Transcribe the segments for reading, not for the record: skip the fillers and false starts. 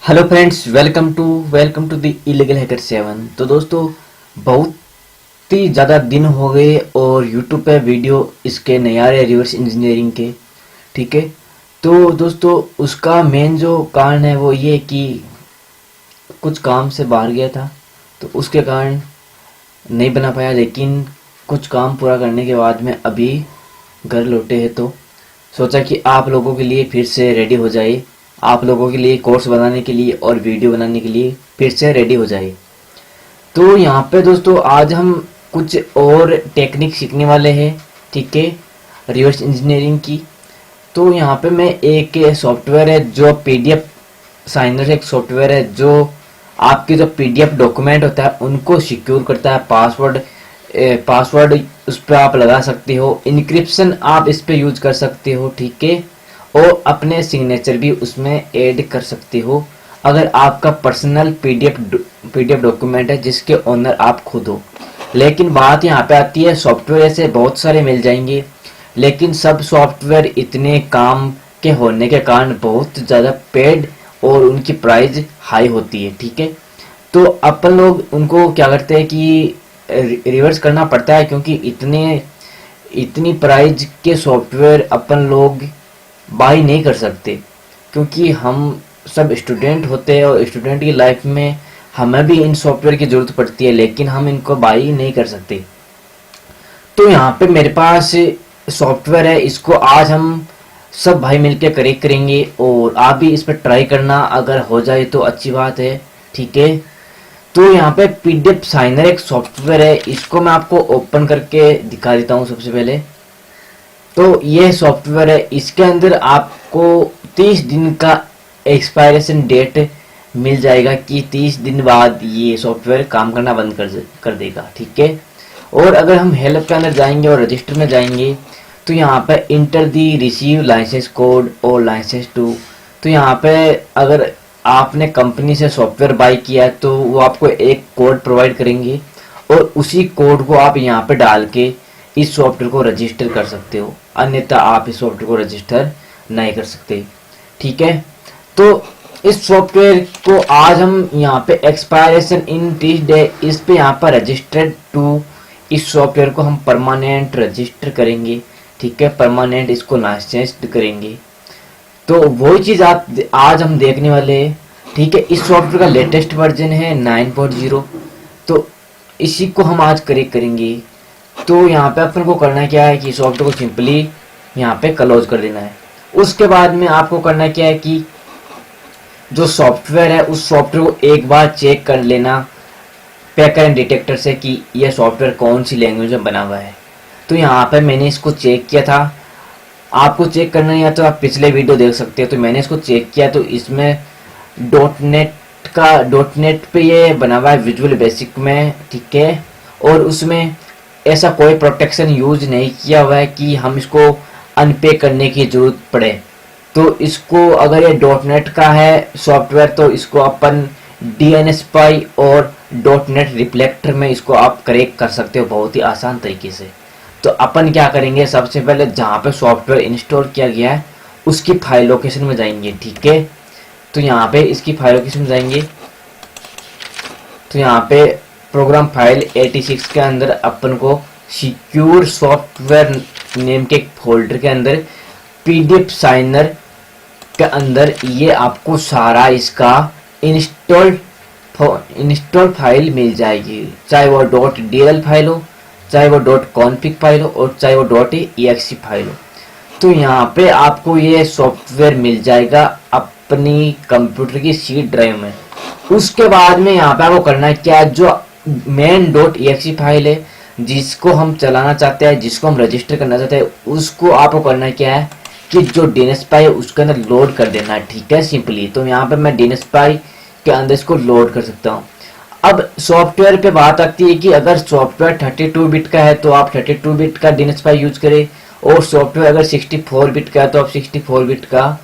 Hello friends, welcome to the illegal hacker 7। तो दोस्तों, बहुत ही ज़्यादा दिन हो गए और यूट्यूब पे वीडियो इसके नहीं आ रहे रिवर्स इंजीनियरिंग के। ठीक है। तो दोस्तों, उसका मेन जो कारण है वो ये कि कुछ काम से बाहर गया था, तो उसके कारण नहीं बना पाया। लेकिन कुछ काम पूरा करने के बाद में अभी घर लौटे हैं, तो सोचा कि आप लोगों के लिए फिर से रेडी हो जाए, आप लोगों के लिए कोर्स बनाने के लिए और वीडियो बनाने के लिए फिर से रेडी हो जाए। तो यहाँ पे दोस्तों, आज हम कुछ और टेक्निक सीखने वाले हैं। ठीक है, रिवर्स इंजीनियरिंग की। तो यहाँ पे मैं एक सॉफ्टवेयर है जो पीडीएफ साइनर, एक सॉफ्टवेयर है जो आपके जो पीडीएफ डॉक्यूमेंट होता है उनको सिक्योर करता है। पासवर्ड उस पर आप लगा सकते हो, इनक्रिप्शन आप इस पे यूज कर सकते हो। ठीक है, और अपने सिग्नेचर भी उसमें ऐड कर सकते हो अगर आपका पर्सनल पीडीएफ डॉक्यूमेंट है जिसके ओनर आप खुद हो। लेकिन बात यहाँ पे आती है, सॉफ्टवेयर ऐसे बहुत सारे मिल जाएंगे, लेकिन सब सॉफ्टवेयर इतने काम के होने के कारण बहुत ज़्यादा पेड और उनकी प्राइस हाई होती है। ठीक है, तो अपन लोग उनको क्या करते हैं कि रिवर्स करना पड़ता है, क्योंकि इतनी प्राइस के सॉफ्टवेयर अपन लोग बाई नहीं कर सकते, क्योंकि हम सब स्टूडेंट होते हैं और स्टूडेंट की लाइफ में हमें भी इन सॉफ्टवेयर की ज़रूरत पड़ती है, लेकिन हम इनको बाई नहीं कर सकते। तो यहाँ पे मेरे पास सॉफ्टवेयर है, इसको आज हम सब भाई मिलकर करेक्ट करेंगे और आप भी इस पर ट्राई करना, अगर हो जाए तो अच्छी बात है। ठीक है, तो यहाँ पे पीडीएफ साइनर एक सॉफ्टवेयर है, इसको मैं आपको ओपन करके दिखा देता हूँ सबसे पहले। तो ये सॉफ्टवेयर है, इसके अंदर आपको 30 दिन का एक्सपायरेशन डेट मिल जाएगा कि 30 दिन बाद ये सॉफ्टवेयर काम करना बंद कर देगा। ठीक है, और अगर हम हेल्प के अंदर जाएंगे और रजिस्टर में जाएंगे तो यहाँ पे इंटर दी रिसीव लाइसेंस कोड और लाइसेंस टू। तो यहाँ पे अगर आपने कंपनी से सॉफ्टवेयर बाय किया है तो वो आपको एक कोड प्रोवाइड करेंगे और उसी कोड को आप यहाँ पे डाल के इस सॉफ्टवेयर को रजिस्टर कर सकते हो, अन्यथा आप इस सॉफ्टवेयर को रजिस्टर नहीं कर सकते। ठीक है, तो इस सॉफ्टवेयर को आज हम यहाँ पे एक्सपायरेशन इन 30 डे, इस पे यहाँ पर रजिस्टर्ड टू, इस सॉफ्टवेयर को हम परमानेंट रजिस्टर करेंगे। ठीक है, परमानेंट इसको लाइसेंस करेंगे। तो वही चीज़ आप आज हम देखने वाले हैं। ठीक है, इस सॉफ्टवेयर का लेटेस्ट वर्जन है 9.0, तो इसी को हम आज करेक्ट करेंगे। तो यहाँ पे अपन को करना क्या है कि सॉफ्टवेयर को सिंपली यहाँ पे क्लोज कर देना है। उसके बाद में आपको करना क्या है कि जो सॉफ्टवेयर है उस सॉफ्टवेयर को एक बार चेक कर लेना पैकर एंड डिटेक्टर से कि यह सॉफ्टवेयर कौन सी लैंग्वेज में बना हुआ है। तो यहाँ पे मैंने इसको चेक किया था, आपको चेक करना है तो आप पिछले वीडियो देख सकते हो। तो मैंने इसको चेक किया तो इसमें डॉट नेट पे ये बना हुआ है विजुअल बेसिक में। ठीक है, और उसमें ऐसा कोई प्रोटेक्शन यूज नहीं किया हुआ है कि हम इसको अनपे करने की जरूरत पड़े। तो इसको अगर ये डॉट नेट का है सॉफ्टवेयर तो इसको अपन DNSPy और डॉट नेट रिफ्लेक्टर में इसको आप करेक्ट कर सकते हो बहुत ही आसान तरीके से। तो अपन क्या करेंगे, सबसे पहले जहाँ पे सॉफ्टवेयर इंस्टॉल किया गया है उसकी फाइल लोकेशन में जाएंगे। ठीक है, तो यहाँ पे इसकी फाइल लोकेशन में जाएंगे, तो यहाँ पे प्रोग्राम फाइल 86 के अंदर अपन को सिक्योर सॉफ्टवेयर नेम के फोल्डर के अंदर पीडीएफ साइनर के अंदर ये आपको सारा इसका इंस्टॉल फाइल मिल जाएगी, चाहे वो .dll फाइल हो, चाहे वो .config फाइल हो और चाहे वो .exe फाइल हो। तो यहाँ पे आपको ये सॉफ्टवेयर मिल जाएगा अपनी कंप्यूटर की सी ड्राइव में। उसके बाद में यहाँ पे आपको करना है क्या, जो मेन .exe फाइल है जिसको हम चलाना चाहते हैं, जिसको हम रजिस्टर करना चाहते हैं, उसको आपको करना क्या है कि जो DNSPy है उसके अंदर लोड कर देना है। ठीक है, सिंपली। तो यहाँ पे मैं DNSPy के अंदर इसको लोड कर सकता हूँ। अब सॉफ्टवेयर पे बात आती है कि अगर सॉफ्टवेयर 32 बिट का है तो आप 32 बिट का DNSPy यूज करें, और सॉफ्टवेयर अगर 64 बिट का है तो आप 64 बिट का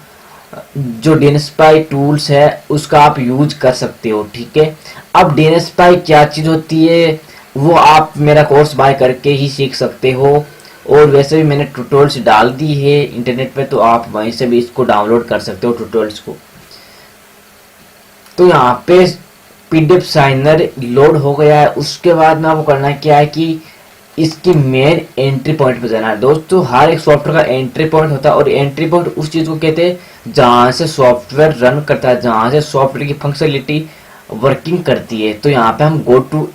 जो DNSPy टूल्स है उसका आप यूज कर सकते हो। ठीक है, अब DNSPy क्या चीज़ होती है वो आप मेरा कोर्स बाय करके ही सीख सकते हो, और वैसे भी मैंने ट्यूटोरियल्स डाल दी है इंटरनेट पे, तो आप वहीं से भी इसको डाउनलोड कर सकते हो ट्यूटोरियल्स को। तो यहाँ पे पीडीएफ साइनर लोड हो गया है। उसके बाद में आपको करना क्या है कि इसकी मेन एंट्री पॉइंट पे जाना है। दोस्तों हर एक सॉफ्टवेयर का एंट्री पॉइंट होता है और एंट्री पॉइंट उस चीज को कहते हैं जहां से सॉफ्टवेयर रन करता है, जहां से सॉफ्टवेयर की फंक्शनलिटी वर्किंग करती है। तो यहाँ पे हम गो टू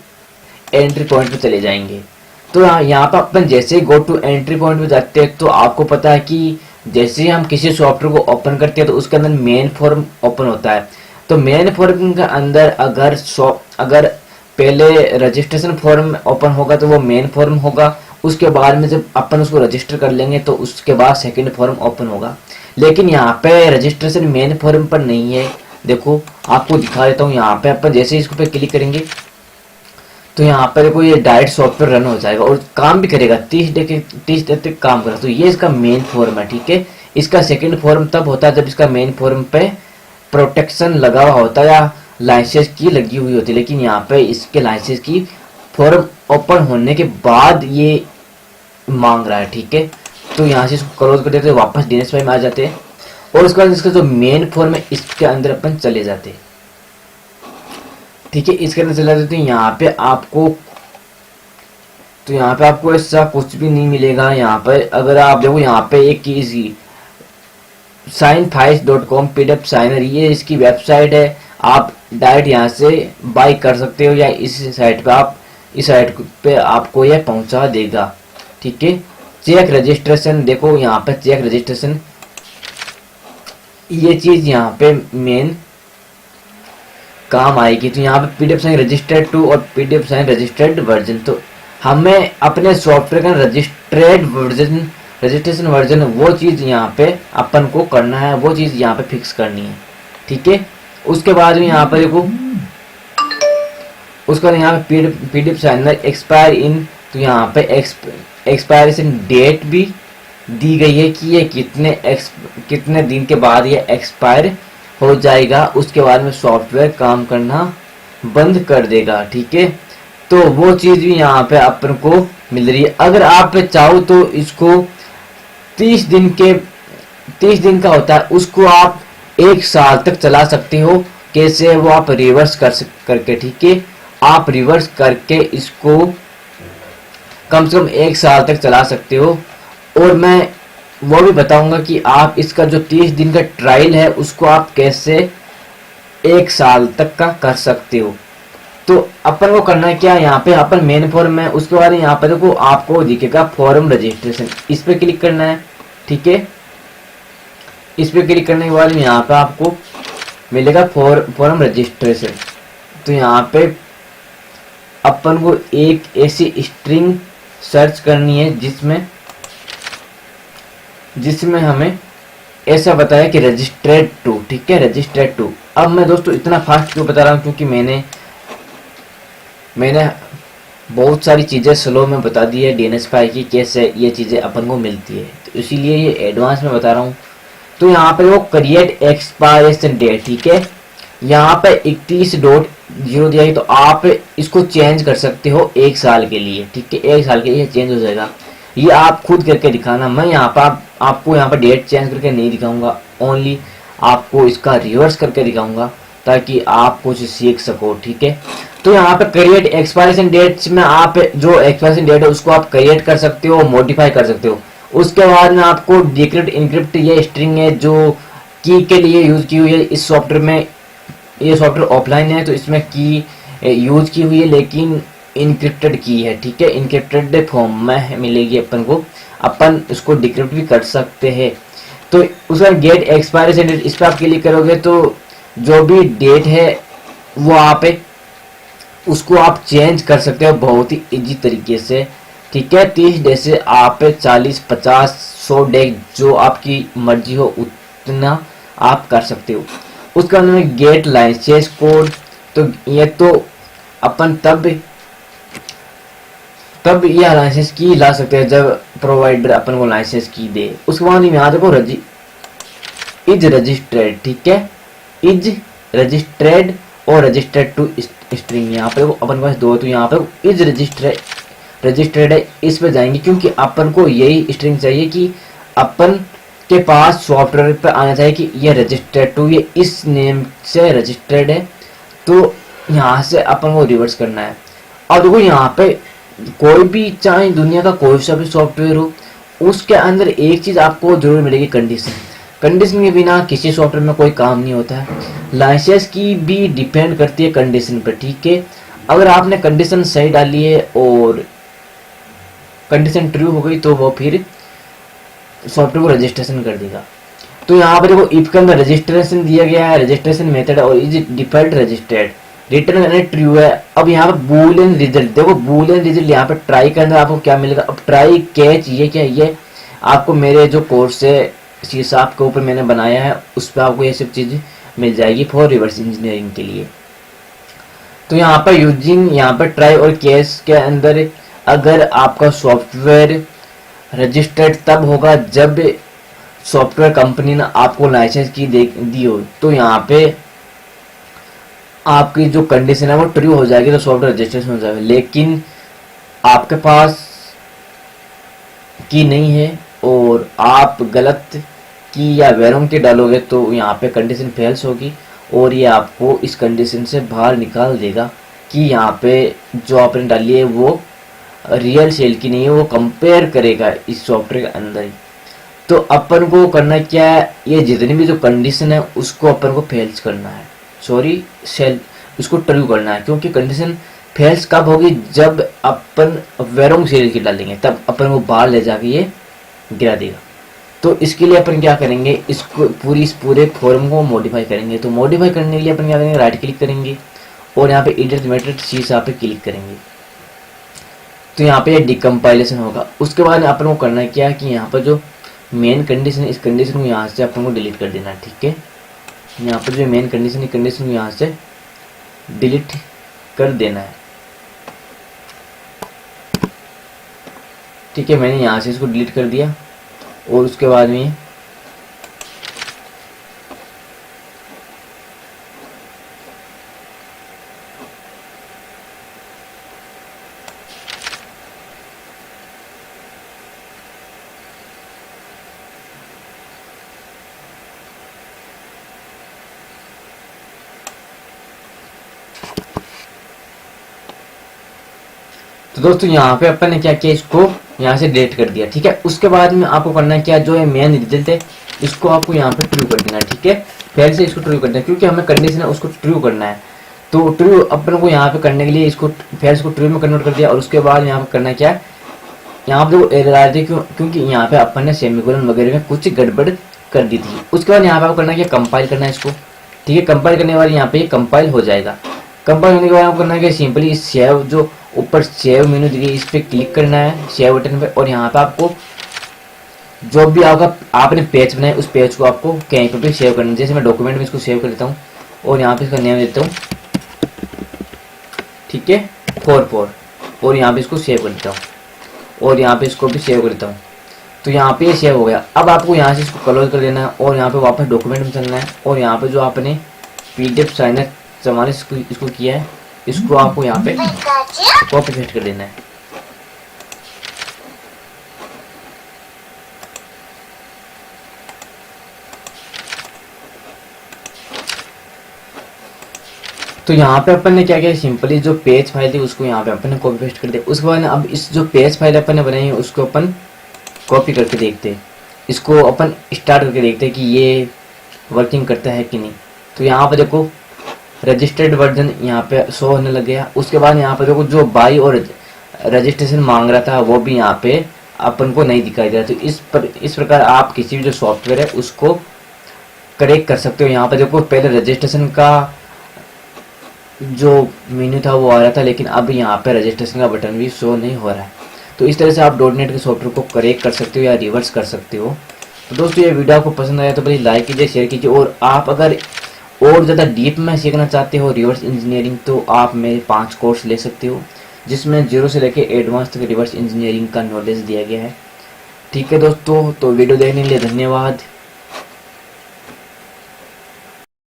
एंट्री पॉइंट पे चले जाएंगे। तो यहाँ पे अपन जैसे ही गो टू एंट्री पॉइंट पे जाते हैं तो आपको पता है कि जैसे ही हम किसी सॉफ्टवेयर को ओपन करते हैं तो उसके अंदर मेन फॉर्म ओपन होता है। तो मेन फॉर्म के अंदर अगर पहले रजिस्ट्रेशन फॉर्म ओपन होगा तो वो मेन फॉर्म होगा। उसके बाद में जब अपन उसको रजिस्टर कर लेंगे तो उसके बाद सेकंड फॉर्म ओपन होगा। लेकिन यहाँ पे रजिस्ट्रेशन मेन फॉर्म पर नहीं है। देखो आपको दिखा देता हूँ। यहाँ पे अपन जैसे इसको पे क्लिक करेंगे तो यहाँ पर देखो ये डायरेक्ट सॉफ्टवेयर रन हो जाएगा और काम भी करेगा। 30 डे तक काम करेगा। तो ये इसका मेन फॉर्म है, ठीक है। इसका सेकंड फॉर्म तब होता है जब इसका मेन फॉर्म पे प्रोटेक्शन लगा हुआ होता है या लाइसेंस की लगी हुई होती है। लेकिन यहाँ पे इसके लाइसेंस की फॉर्म ओपन होने के बाद ये मांग रहा है, ठीक है। तो यहाँ से इसको क्लोज कर देते हैं, वापस DNS में आ जाते हैं और उसके बाद इसका जो मेन फॉर्म है इसके अंदर अपन चले जाते हैं, ठीक है। इसके अंदर चले जाते हैं। यहाँ पे आपको ऐसा कुछ भी नहीं मिलेगा। यहाँ पर अगर आप देखो यहाँ पे एक इजी signfiles.com पीडीएफ साइनर, ये इसकी वेबसाइट है। आप डायरेक्ट यहाँ से बाय कर सकते हो या इस साइट पे आपको यह पहुंचा देगा, ठीक है। चेक रजिस्ट्रेशन, देखो यहाँ पे चेक रजिस्ट्रेशन, ये चीज यहाँ पे मेन काम आएगी। तो यहाँ पे पीडीएफ साइन रजिस्टर्ड टू और पीडीएफ साइन रजिस्टर्ड वर्जन। तो हमें अपने सॉफ्टवेयर का रजिस्ट्रेशन वर्जन वो चीज यहाँ पे अपन को करना है, वो चीज यहाँ पे फिक्स करनी है, ठीक है। उसके बाद में यहाँ पर देखो उसका यहाँ पे पीडीएफ साइनर एक्सपायर इन, तो यहाँ पे एक्सपायरेशन डेट भी दी गई है कि ये कितने दिन के बाद ये एक्सपायर हो जाएगा। उसके बाद में सॉफ्टवेयर काम करना बंद कर देगा, ठीक है। तो वो चीज भी यहाँ पे अपन को मिल रही है। अगर आप चाहो तो इसको 30 दिन का होता है, उसको आप 1 साल तक चला सकते हो। कैसे? वो आप रिवर्स करके, ठीक है। आप रिवर्स करके इसको कम से कम 1 साल तक चला सकते हो। और मैं वो भी बताऊंगा कि आप इसका जो 30 दिन का ट्रायल है उसको आप कैसे 1 साल तक का कर सकते हो। तो अपन को करना है क्या, यहाँ पे अपन मेन फॉर्म है, उसके बाद यहाँ पे देखो आपको दिखेगा फॉर्म रजिस्ट्रेशन, इस पे क्लिक करना है, ठीक है। इस पे क्लिक करने के बाद यहाँ पे आपको मिलेगा फॉर्म रजिस्ट्रेशन। तो यहाँ पे अपन को एक ऐसी स्ट्रिंग सर्च करनी है जिसमें हमें ऐसा बताया कि रजिस्ट्रेड टू, ठीक है, रजिस्ट्रेड टू। अब मैं दोस्तों इतना फास्ट क्यों बता रहा हूँ, क्योंकि मैंने बहुत सारी चीज़ें स्लो में बता दी है DNS फाइल की कैसे ये चीज़ें अपन को मिलती है, तो इसीलिए ये एडवांस में बता रहा हूँ। तो यहाँ पे वो क्रिएट एक्सपायरेशन डेट, ठीक है, यहाँ पे 31.0 दिया है। तो आप इसको चेंज कर सकते हो 1 साल के लिए, ठीक है। 1 साल के लिए चेंज हो जाएगा। ये आप खुद करके दिखाना। मैं यहाँ पर आपको यहाँ पर डेट चेंज करके नहीं दिखाऊंगा, ओनली आपको इसका रिवर्स करके दिखाऊंगा ताकि आप कुछ सीख सको, ठीक है। तो यहाँ पे क्रिएट एक्सपायरेशन डेट्स में आप जो एक्सपायरेशन डेट है उसको आप क्रिएट कर सकते हो, मॉडिफाई कर सकते हो। उसके बाद में आपको डिक्रिप्ट इनक्रिप्ट, ये स्ट्रिंग है जो की के लिए यूज की हुई है इस सॉफ्टवेयर में। ये सॉफ्टवेयर ऑफलाइन है तो इसमें की यूज की हुई है, लेकिन इनक्रिप्टेड की है, ठीक है। इनक्रिप्टेड फॉर्म में मिलेगी अपन को, अपन इसको डिक्रिप्ट भी कर सकते हैं। तो उसका गेट एक्सपायरेशन डेट, इस पर आप क्लिक करोगे तो जो भी डेट है वो आप उसको आप चेंज कर सकते हो बहुत ही इजी तरीके से, ठीक है। 30 डे से आप 40, 50, 100 डे जो आपकी मर्जी हो उतना आप कर सकते हो। उसके बाद में गेट लाइसेंस कोड, तो ये तो अपन तब ये लाइसेंस की ला सकते हैं जब प्रोवाइडर अपन को लाइसेंस की दे। उसके बाद में यहाँ देखो इज रजिस्टर्ड, ठीक है, इज रजिस्टर्ड और रजिस्टर्ड टू स्ट्रिंग। यहाँ पे अपन के पास दो, तो यहाँ पे इज रजिस्टर्ड है, इस पे जाएंगे क्योंकि अपन को यही स्ट्रिंग चाहिए कि अपन के पास सॉफ्टवेयर पे आना चाहिए कि ये रजिस्टर्ड टू, ये इस नेम से रजिस्टर्ड है। तो यहाँ से अपन को रिवर्स करना है। और देखो यहाँ पे कोई भी, चाहे दुनिया का कोई सा भी सॉफ्टवेयर हो, उसके अंदर एक चीज आपको जरूर मिलेगी, कंडीशन। कंडीशन के बिना किसी सॉफ्टवेयर में कोई काम नहीं होता है। लाइसेंस की भी डिपेंड करती है कंडीशन पर, ठीक है। अगर आपने कंडीशन सही डाली है और कंडीशन ट्रू हो गई तो वो फिर सॉफ्टवेयर को रजिस्ट्रेशन कर देगा। तो यहाँ पर देखो इफ के अंदर रजिस्ट्रेशन दिया गया है, रजिस्ट्रेशन मेथड और इज डिफॉल्ट रजिस्टर्ड, रिटर्न करना ट्रू है। अब यहाँ पे बूलियन रिजल्ट, देखो बूलियन रिजल्ट यहाँ पे ट्राई के अंदर आपको क्या मिलेगा। अब ट्राई कैच ये क्या, ये आपको मेरे जो कोर्स है सीसाप के ऊपर मैंने बनाया है, उस पर आपको ये सब चीज मिल जाएगी फॉर रिवर्स इंजीनियरिंग के लिए। तो यहाँ पर यूजिंग, यहाँ पर ट्राई और केस के अंदर अगर आपका सॉफ्टवेयर रजिस्टर्ड तब होगा जब सॉफ्टवेयर कंपनी ने आपको लाइसेंस की दी हो। तो यहाँ पे आपकी जो कंडीशन है वो ट्रू हो जाएगी तो सॉफ्टवेयर रजिस्ट्रेशन हो जाएगा। लेकिन आपके पास की नहीं है और आप गलत की या वेरों की डालोगे तो यहाँ पे कंडीशन फेल्स होगी और ये आपको इस कंडीशन से बाहर निकाल देगा कि यहाँ पे जो आपने डाली है वो रियल सेल की नहीं है, वो कंपेयर करेगा इस सॉफ्टवेयर के अंदर ही। तो अपन को करना क्या है, ये जितनी भी जो कंडीशन है उसको अपन को फेल्स करना है, सॉरी सेल उसको ट्रू करना है। क्योंकि कंडीशन फेल्स कब होगी, जब अपन वेरोंग सेल की डालेंगे तब अपन को बाहर ले जाके ये गिरा देगा। तो इसके लिए अपन क्या करेंगे, इसको इस पूरे फॉर्म को मॉडिफाई करेंगे। तो मॉडिफाई करने के लिए अपन क्या करेंगे, राइट क्लिक करेंगे और यहाँ पे एडिट मेथड शीशा पे क्लिक करेंगे। तो यहाँ पे डिकम्पाइलेशन होगा। उसके बाद अपन को करना है क्या कि यहाँ पर जो मेन कंडीशन है, इस कंडीशन को यहाँ से अपन को डिलीट कर देना है, ठीक है। यहाँ पर जो मेन कंडीशन है, कंडीशन को यहाँ से डिलीट कर देना है, ठीक है। मैंने यहाँ से इसको डिलीट कर दिया और उसके बाद में तो दोस्तों यहाँ पे अपन ने क्या किया, इसको यहाँ से डिलीट कर दिया, ठीक है। उसके बाद में आपको करना है क्या, जो है मेन रिजल्ट है इसको आपको यहाँ पे ट्रू कर देना है, ठीक है। फिर से इसको ट्रू कर देना, क्योंकि हमें कंडीशन है उसको ट्रू करना है। तो ट्रू अपन को यहाँ पे करने के लिए इसको फिर इसको ट्रू में कन्वर्ट कर दिया। और उसके बाद यहाँ पे करना है क्या, यहाँ पे देखो एरर आ रही थी क्योंकि यहाँ पे अपन ने सेमीकोलन वगैरह में कुछ गड़बड़ कर दी थी। उसके बाद यहाँ पे आपको करना है क्या, कंपाइल करना है इसको, ठीक है। कंपाइल करने के बाद यहाँ पे कंपाइल हो जाएगा। कंपाइल होने के बाद आपको करना है कि सिंपली सेव, जो ऊपर सेव मेनू दी गई इस पर क्लिक करना है, सेव बटन पे। और यहाँ पे आपको जो भी आपने पेज बनाया उस पेज को आपको कहीं पर भी सेव करना है। जैसे मैं डॉक्यूमेंट में इसको सेव कर देता हूँ और यहाँ पे इसका नेम देता हूँ, ठीक है, 4 और यहाँ पे इसको सेव कर देता हूँ और यहाँ पे इसको भी सेव कर देता हूँ। तो यहाँ पे ये सेव हो गया। अब आपको यहाँ से इसको क्लोज कर देना है और यहाँ पे वापस डॉक्यूमेंट में चलना है और यहाँ पे जो आपने PDF साइनर सामान इसको किया है, इसको आपको यहाँ पे कॉपी पेस्ट कर देना है। तो यहाँ पे अपन ने क्या किया, सिंपली जो पेज फाइल थी उसको यहाँ पे अपन ने कॉपी पेस्ट कर दिया। उसके बाद अब इस जो पेज फाइल अपन ने बनाई है उसको अपन कॉपी करके देखते हैं, इसको अपन स्टार्ट करके देखते हैं कि ये वर्किंग करता है कि नहीं। तो यहाँ पे देखो रजिस्टर्ड वर्जन यहाँ पे शो होने लग गया। उसके बाद यहाँ पे देखो जो बाई और रजिस्ट्रेशन मांग रहा था वो भी यहाँ पे अपन को नहीं दिखाई दे रहा। तो इस प्रकार आप किसी भी जो सॉफ्टवेयर है उसको करेक्ट कर सकते हो। यहाँ पे देखो पहले रजिस्ट्रेशन का जो मेन्यू था वो आ रहा था, लेकिन अब यहाँ पे रजिस्ट्रेशन का बटन भी शो नहीं हो रहा है। तो इस तरह से आप .NET के सॉफ्टवेयर को करेक्ट कर सकते हो या रिवर्स कर सकते हो। तो दोस्तों ये वीडियो आपको पसंद आया तो प्लीज़ लाइक कीजिए, शेयर कीजिए। और आप अगर और ज़्यादा डीप में सीखना चाहते हो रिवर्स इंजीनियरिंग तो आप मेरे 5 कोर्स ले सकते हो, जिसमें 0 से लेकर एडवांस तक रिवर्स इंजीनियरिंग का नॉलेज दिया गया है, ठीक है दोस्तों। तो वीडियो देखने के लिए धन्यवाद।